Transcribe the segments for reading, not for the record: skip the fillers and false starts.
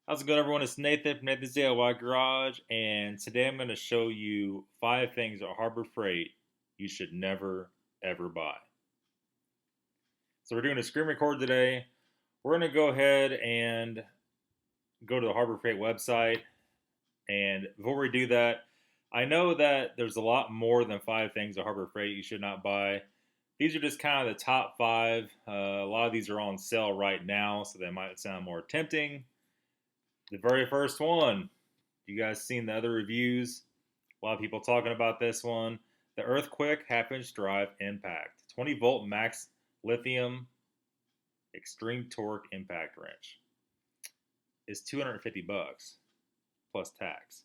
How's it going, everyone? It's Nathan from Nathan's DIY Garage, and today I'm going to show you 5 things at Harbor Freight you should never, ever buy. So we're doing a screen record today. We're going to go ahead and go to the Harbor Freight website, and before we do that, I know that there's a lot more than 5 things at Harbor Freight you should not buy. These are just kind of the top 5. A lot of these are on sale right now, so they might sound more tempting. The very first one, you guys seen the other reviews? A lot of people talking about this one. The Earthquake half-inch drive impact, 20-volt max lithium extreme torque impact wrench is $250 plus tax.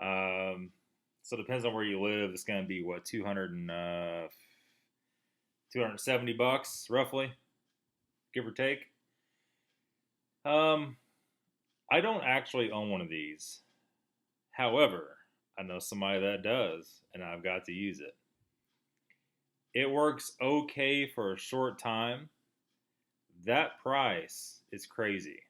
So it depends on where you live. It's going to be what, 270 bucks roughly, give or take. I don't actually own one of these. However, I know somebody that does, and I've got to use it. It works okay for a short time. That price is crazy.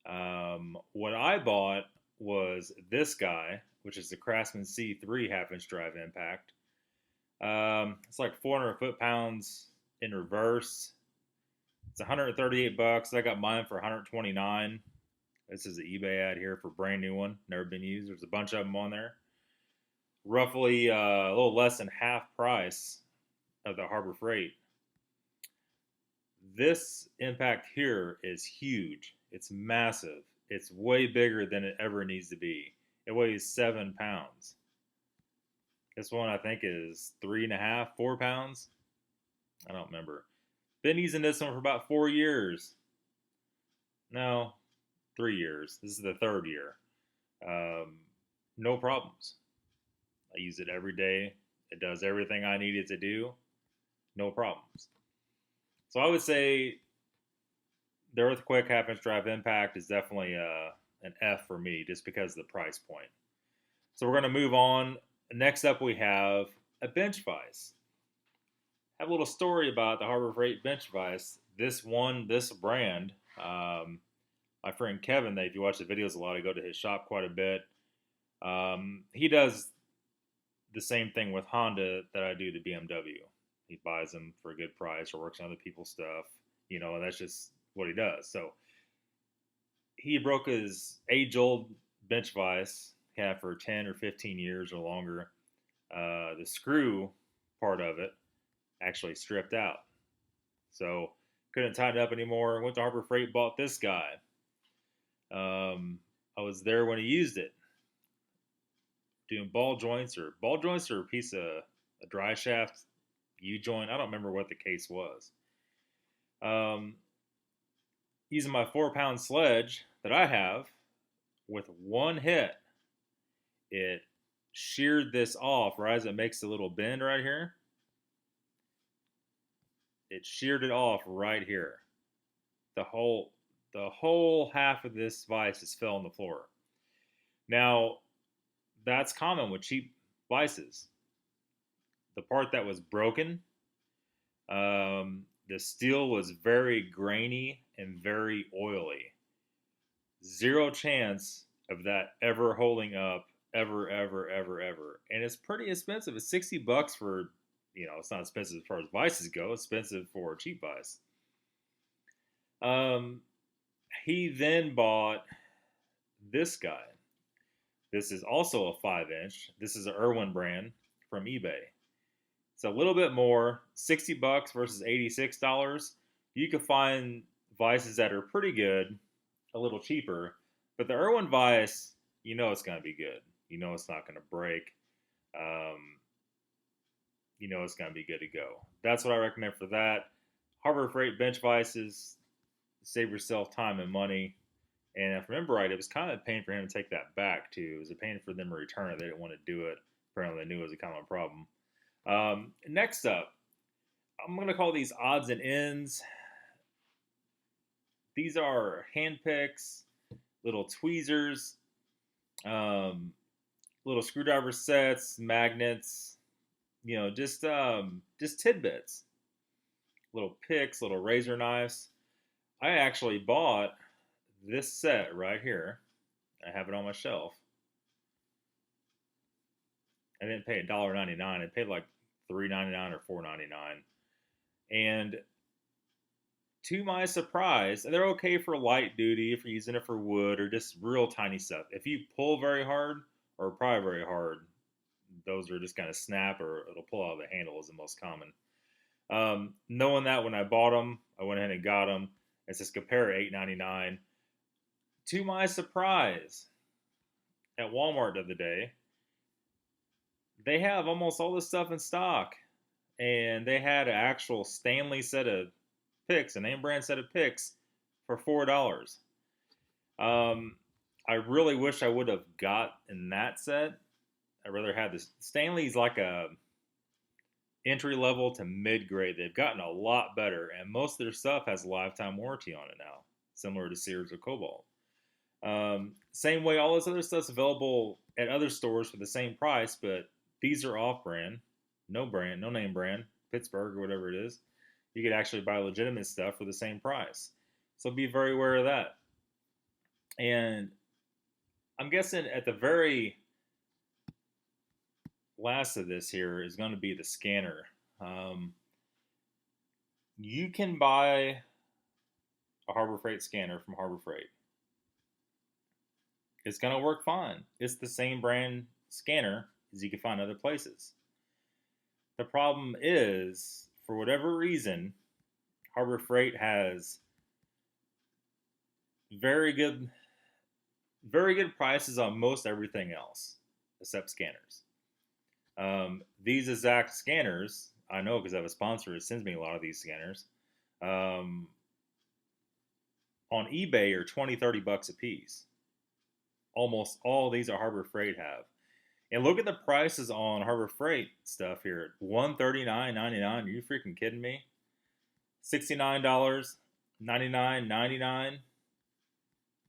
What I bought was this guy, which is the Craftsman C3 half-inch drive impact. It's like 400 foot-pounds in reverse. It's 138 bucks. I got mine for 129. This is an eBay ad here for a brand new one, never been used. There's a bunch of them on there. Roughly a little less than half price of the Harbor Freight. This impact here is huge. It's massive. It's way bigger than it ever needs to be. It weighs 7 pounds. This one I think is 3.5, 4 pounds. I don't remember. Been using this one for about 4 years. No, 3 years. This is the 3rd year. No problems. I use it every day. It does everything I need it to do. No problems. So I would say the Earthquake half-inch drive impact is definitely an F for me just because of the price point. So we're going to move on. Next up we have a bench vise. I have a little story about the Harbor Freight bench vise. This brand. My friend Kevin, if you watch the videos a lot, I go to his shop quite a bit. He does the same thing with Honda that I do to BMW. He buys them for a good price or works on other people's stuff. And that's just what he does. So he broke his age-old bench vise he had for 10 or 15 years or longer. The screw part of it actually stripped out. So couldn't tighten it up anymore. Went to Harbor Freight, bought this guy. I was there when he used it, doing ball joints or a piece of a dry shaft U-joint. I don't remember what the case was. Using my 4-pound sledge that I have, with one hit, it sheared this off right as it makes a little bend right here. It sheared it off right here. The whole half of this vise just fell on the floor. Now, that's common with cheap vices. The part that was broken, the steel was very grainy and very oily. Zero chance of that ever holding up, ever. And it's pretty expensive. It's 60 bucks for, it's not expensive as far as vices go. It's expensive for a cheap vice. He then bought this guy. This is also a 5-inch. This is an Irwin brand from eBay. It's a little bit more, 60 bucks versus $86. You can find vices that are pretty good, a little cheaper. But the Irwin vise, it's going to be good. It's not going to break. It's going to be good to go. That's what I recommend for that. Harbor Freight bench vices, save yourself time and money. And if I remember right, it was kind of a pain for him to take that back, too. It was a pain for them to return it. They didn't want to do it. Apparently, they knew it was a common problem. Next up, I'm going to call these odds and ends. These are hand picks, little tweezers, little screwdriver sets, magnets, just tidbits. Little picks, little razor knives. I actually bought this set right here, I have it on my shelf. I didn't pay $1.99. I paid like $3.99 or $4.99. And to my surprise, they're okay for light duty if you're using it for wood or just real tiny stuff. If you pull very hard or pry very hard, those are just kind of snap or it'll pull out of the handle is the most common. Knowing that when I bought them, I went ahead and got them. It says compare $8.99. To my surprise, at Walmart the other day, they have almost all this stuff in stock. And they had an actual Stanley set of picks, a name brand set of picks, for $4. I really wish I would have got in that set. I'd rather have this. Stanley's like a entry level to mid grade. They've gotten a lot better, and most of their stuff has a lifetime warranty on it now, similar to Sears or Cobalt. Same way, all this other stuff's available at other stores for the same price, but these are off brand, no name brand, Pittsburgh or whatever it is. You could actually buy legitimate stuff for the same price. So be very aware of that. And I'm guessing at the very last of this here is going to be the scanner. You can buy a Harbor Freight scanner from Harbor Freight. It's going to work fine. It's the same brand scanner as you can find other places. The problem is, for whatever reason, Harbor Freight has very good prices on most everything else except scanners. These exact scanners, I know because I have a sponsor that sends me a lot of these scanners, on eBay are $20-$30 a piece. Almost all these are Harbor Freight have. And look at the prices on Harbor Freight stuff here. $139.99. Are you freaking kidding me? $69, $99, $99.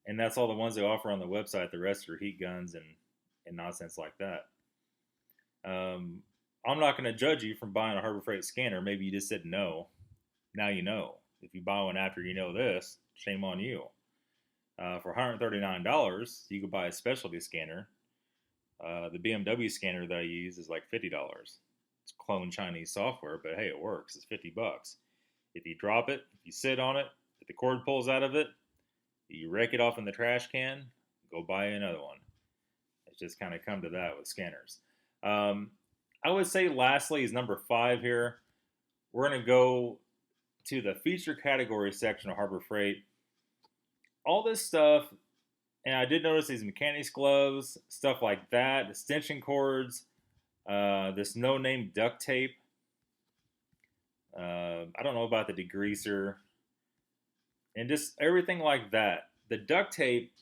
And that's all the ones they offer on the website. The rest are heat guns and nonsense like that. I'm not going to judge you from buying a Harbor Freight scanner. Maybe you just said no. Now you know. If you buy one after you know this, shame on you. For $139, you could buy a specialty scanner. The BMW scanner that I use is like $50. It's clone Chinese software, but hey, it works. It's $50. If you drop it, if you sit on it, if the cord pulls out of it, you rake it off in the trash can, go buy another one. It's just kind of come to that with scanners. I would say lastly is number 5 here. We're going to go to the feature category section of Harbor Freight. All this stuff, and I did notice these mechanics gloves, stuff like that, extension cords, this no-name duct tape. I don't know about the degreaser, and just everything like that. The duct tape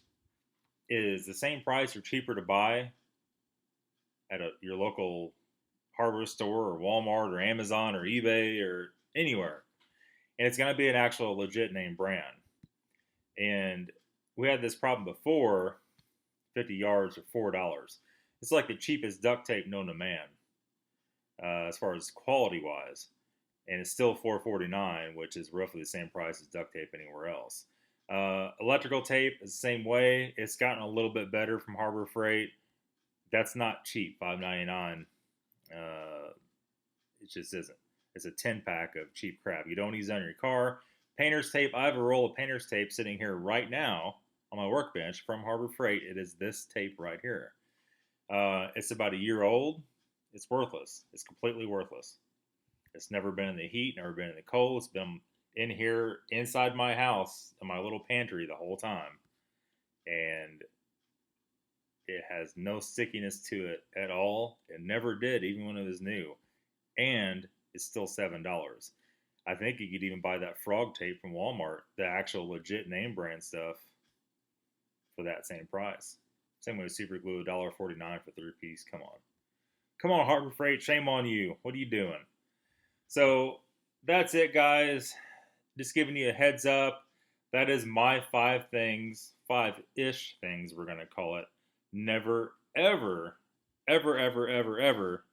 is the same price or cheaper to buy at your local hardware store or Walmart or Amazon or eBay or anywhere. And it's going to be an actual legit name brand. And we had this problem before, 50 yards or $4. It's like the cheapest duct tape known to man, as far as quality-wise. And it's still $4.49, which is roughly the same price as duct tape anywhere else. Electrical tape is the same way. It's gotten a little bit better from Harbor Freight. That's not cheap, $5.99. It just isn't. It's a 10-pack of cheap crap. You don't use it on your car. Painter's tape. I have a roll of painter's tape sitting here right now on my workbench from Harbor Freight. It is this tape right here. It's about a year old. It's worthless. It's completely worthless. It's never been in the heat, never been in the cold. It's been in here inside my house in my little pantry the whole time. And it has no stickiness to it at all. It never did, even when it was new. And it's still $7. I think you could even buy that frog tape from Walmart, the actual legit name brand stuff, for that same price. Same way with super glue, $1.49 for 3-piece. Come on. Come on, Harbor Freight. Shame on you. What are you doing? So that's it, guys. Just giving you a heads up. That is my 5 things, 5-ish things we're going to call it. Never, ever, ever, ever, ever, ever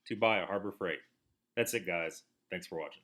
to buy a Harbor Freight. That's it, guys. Thanks for watching.